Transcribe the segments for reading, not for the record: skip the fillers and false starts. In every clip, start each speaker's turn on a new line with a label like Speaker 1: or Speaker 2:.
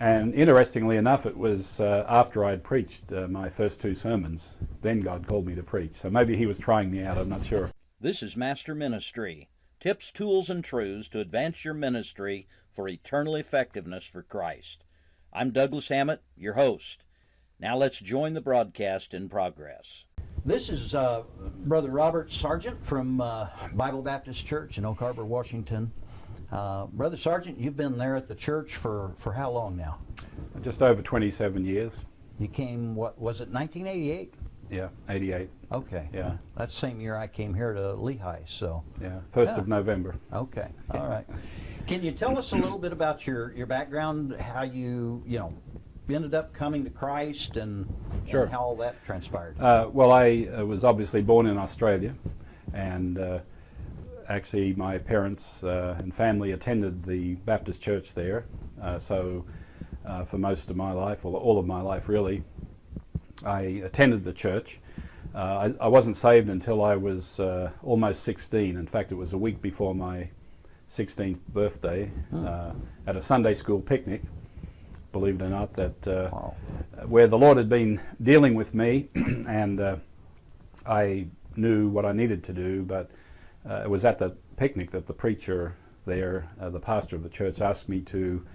Speaker 1: And interestingly enough, it was after I'd preached my first two sermons, then God called me to preach. So maybe he was trying me out, I'm not sure.
Speaker 2: This is Master Ministry, tips, tools, and truths to advance your ministry for eternal effectiveness for Christ. I'm Douglas Hammett, your host. Now let's join the broadcast in progress.
Speaker 3: This is Brother Robert Sargent from Bible Baptist Church in Oak Harbor, Washington. Brother Sargent, you've been there at the church for how long now?
Speaker 1: Just over 27 years.
Speaker 3: You came, what was it, 1988?
Speaker 1: Yeah, 88.
Speaker 3: Okay.
Speaker 1: Yeah.
Speaker 3: That's the same year I came here to Lehigh, so.
Speaker 1: Yeah, 1st of November.
Speaker 3: Okay, all right. Can you tell us a little bit about your background, how you ended up coming to Christ and how all that transpired?
Speaker 1: Well, I was obviously born in Australia, and actually my parents and family attended the Baptist church there, so for most of my life, or all of my life really, I attended the church. I wasn't saved until I was almost 16. In fact, it was a week before my 16th birthday at a Sunday school picnic, believe it or not, that where the Lord had been dealing with me, and I knew what I needed to do, but it was at the picnic that the preacher there, the pastor of the church, asked me to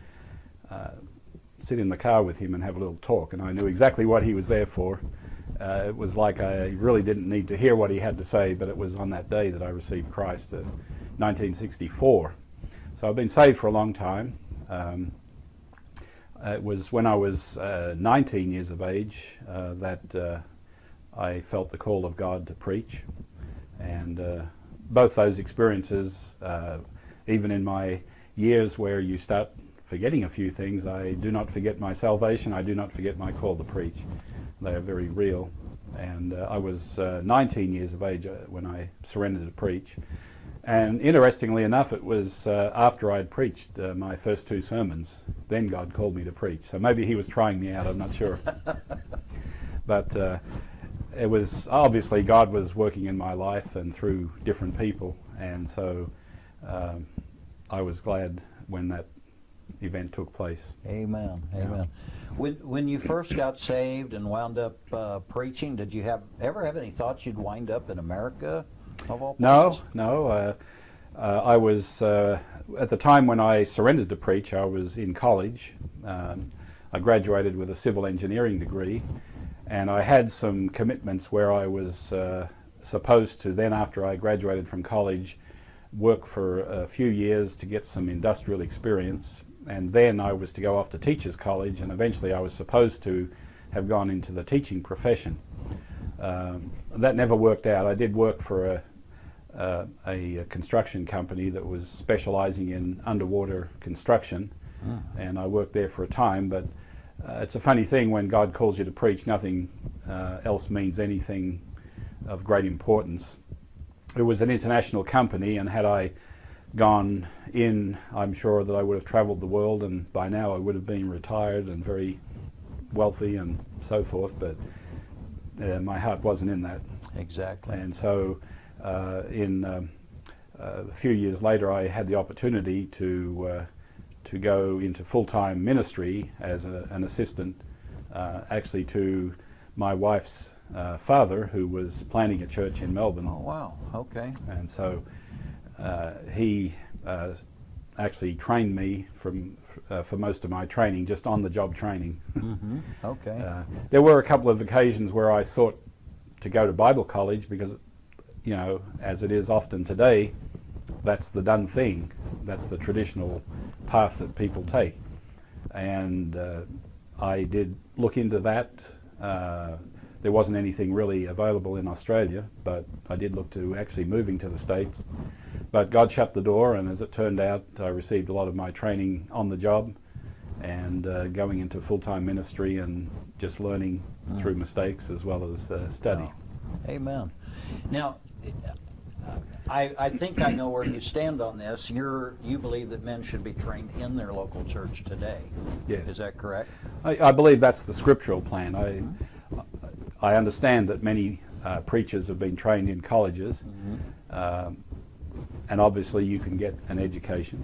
Speaker 1: sit in the car with him and have a little talk, and I knew exactly what he was there for. It was like I really didn't need to hear what he had to say, but it was on that day that I received Christ, 1964. So I've been saved for a long time. It was when I was 19 years of age that I felt the call of God to preach, and both those experiences, even in my years where you start forgetting a few things, I do not forget my salvation, I do not forget my call to preach. They are very real. And I was 19 years of age when I surrendered to preach. And interestingly enough, it was after I'd preached my first two sermons, then God called me to preach. So maybe he was trying me out, I'm not sure. But it was obviously God was working in my life and through different people, and so I was glad when that event took place.
Speaker 3: Amen.
Speaker 1: Yeah.
Speaker 3: Amen. When you first got saved and wound up preaching, did you ever have any thoughts you'd wind up in America, of all places?
Speaker 1: No. I was at the time when I surrendered to preach, I was in college. I graduated with a civil engineering degree, and I had some commitments where I was supposed to then, after I graduated from college, work for a few years to get some industrial experience, and then I was to go off to teachers college, and eventually I was supposed to have gone into the teaching profession. That never worked out. I did work for a construction company that was specializing in underwater construction, and I worked there for a time, but it's a funny thing when God calls you to preach, nothing else means anything of great importance. It was an international company, and had I gone in, I'm sure that I would have traveled the world, and by now I would have been retired and very wealthy and so forth, but my heart wasn't in that.
Speaker 3: Exactly.
Speaker 1: And so a few years later I had the opportunity to go into full-time ministry as an assistant actually to my wife's father, who was planning a church in Melbourne.
Speaker 3: Oh, wow. Okay.
Speaker 1: And so he actually trained me for most of my training, just on-the-job training.
Speaker 3: Mm-hmm. Okay.
Speaker 1: There were a couple of occasions where I sought to go to Bible college because, as it is often today, that's the done thing. That's the traditional path that people take. And I did look into that. There wasn't anything really available in Australia, but I did look to actually moving to the States. But God shut the door, and as it turned out, I received a lot of my training on the job and going into full-time ministry and just learning through mistakes as well as study.
Speaker 3: Wow. Amen. Now, I think I know where you stand on this. You believe that men should be trained in their local church today.
Speaker 1: Yes.
Speaker 3: Is that correct?
Speaker 1: I believe that's the scriptural plan. I understand that many preachers have been trained in colleges, and obviously you can get an education.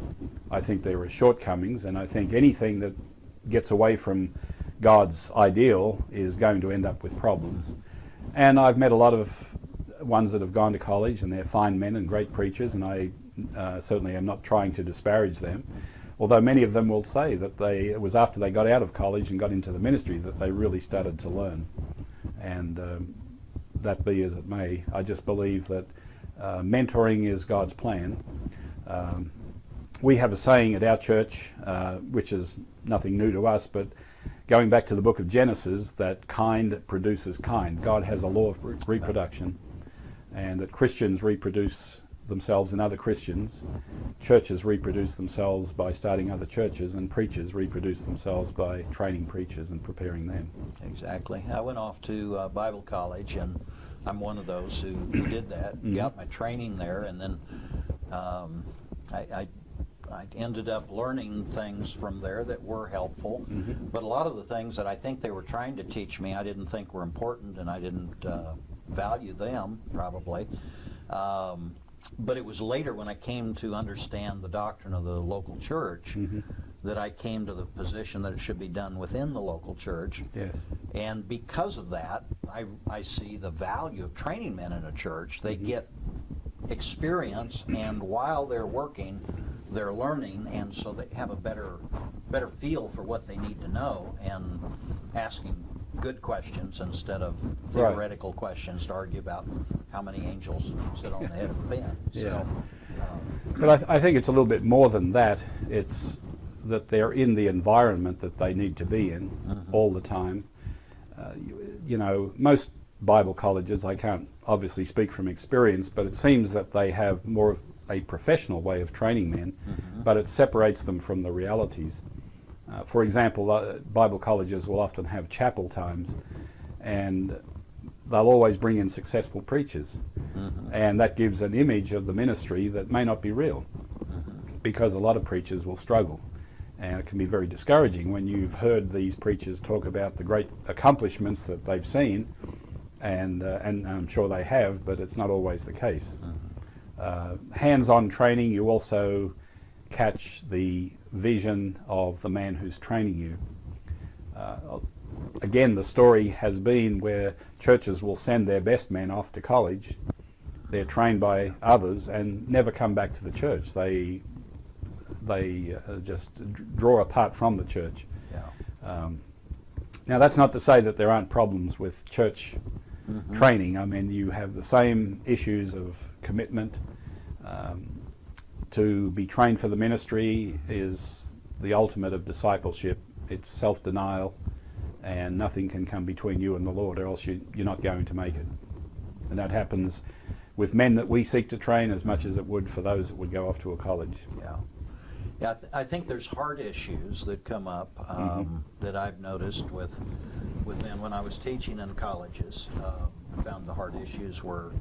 Speaker 1: I think there are shortcomings, and I think anything that gets away from God's ideal is going to end up with problems. And I've met a lot of ones that have gone to college, and they're fine men and great preachers, and I certainly am not trying to disparage them, although many of them will say that it was after they got out of college and got into the ministry that they really started to learn. And that be as it may, I just believe that mentoring is God's plan. We have a saying at our church, which is nothing new to us, but going back to the book of Genesis, that kind produces kind. God has a law of reproduction, and that Christians reproduce themselves in other Christians, churches reproduce themselves by starting other churches, and preachers reproduce themselves by training preachers and preparing them.
Speaker 3: Exactly. I went off to Bible college, and I'm one of those who did that. Got my training there, and then I ended up learning things from there that were helpful. But a lot of the things that I think they were trying to teach me, I didn't think were important, and I didn't value them, probably. But it was later, when I came to understand the doctrine of the local church, that I came to the position that it should be done within the local church.
Speaker 1: Yes.
Speaker 3: And because of that, I see the value of training men in a church. They get experience, and while they're working, they're learning, and so they have a better feel for what they need to know, and asking good questions instead of theoretical questions to argue about how many angels sit on the head of a pin.
Speaker 1: Yeah. But I think it's a little bit more than that. It's that they're in the environment that they need to be in all the time. You know, most Bible colleges, I can't obviously speak from experience, but it seems that they have more of a professional way of training men, but it separates them from the realities. For example, Bible colleges will often have chapel times, and they'll always bring in successful preachers, and that gives an image of the ministry that may not be real, because a lot of preachers will struggle, and it can be very discouraging when you've heard these preachers talk about the great accomplishments that they've seen, and I'm sure they have, but it's not always the case. Hands-on training, you also catch the vision of the man who's training you. Again, the story has been where churches will send their best men off to college. They're trained by others and never come back to the church. They just draw apart from the church. Now, that's not to say that there aren't problems with church training. I mean, you have the same issues of commitment. To be trained for the ministry is the ultimate of discipleship. It's self-denial, and nothing can come between you and the Lord, or else you're not going to make it. And that happens with men that we seek to train as much as it would for those that would go off to a college.
Speaker 3: I think there's heart issues that come up that I've noticed with men when I was teaching in colleges. I found the heart issues were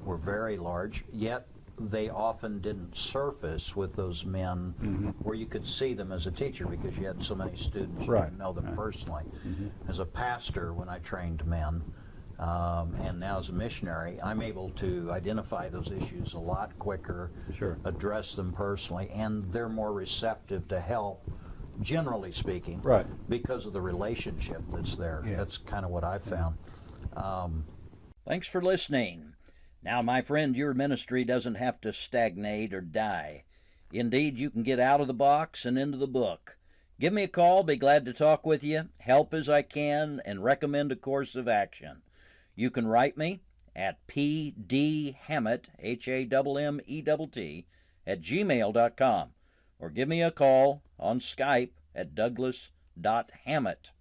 Speaker 3: very large, yet they often didn't surface with those men where you could see them as a teacher, because you had so many students, you didn't know them personally. As a pastor, when I trained men, and now as a missionary, I'm able to identify those issues a lot quicker, address them personally, and they're more receptive to help, generally speaking, because of the relationship that's there. That's kind of what I've found.
Speaker 2: Thanks for listening. Now, my friend, your ministry doesn't have to stagnate or die. Indeed, you can get out of the box and into the book. Give me a call, be glad to talk with you, help as I can, and recommend a course of action. You can write me at pdhammett, Hammett, @gmail.com, or give me a call on Skype at douglas.hammett.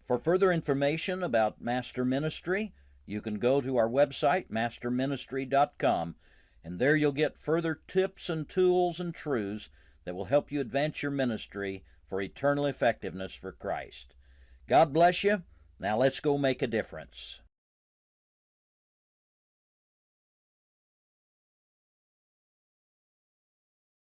Speaker 2: For further information about Master Ministry, you can go to our website, masterministry.com, and there you'll get further tips and tools and truths that will help you advance your ministry for eternal effectiveness for Christ. God bless you. Now let's go make a difference.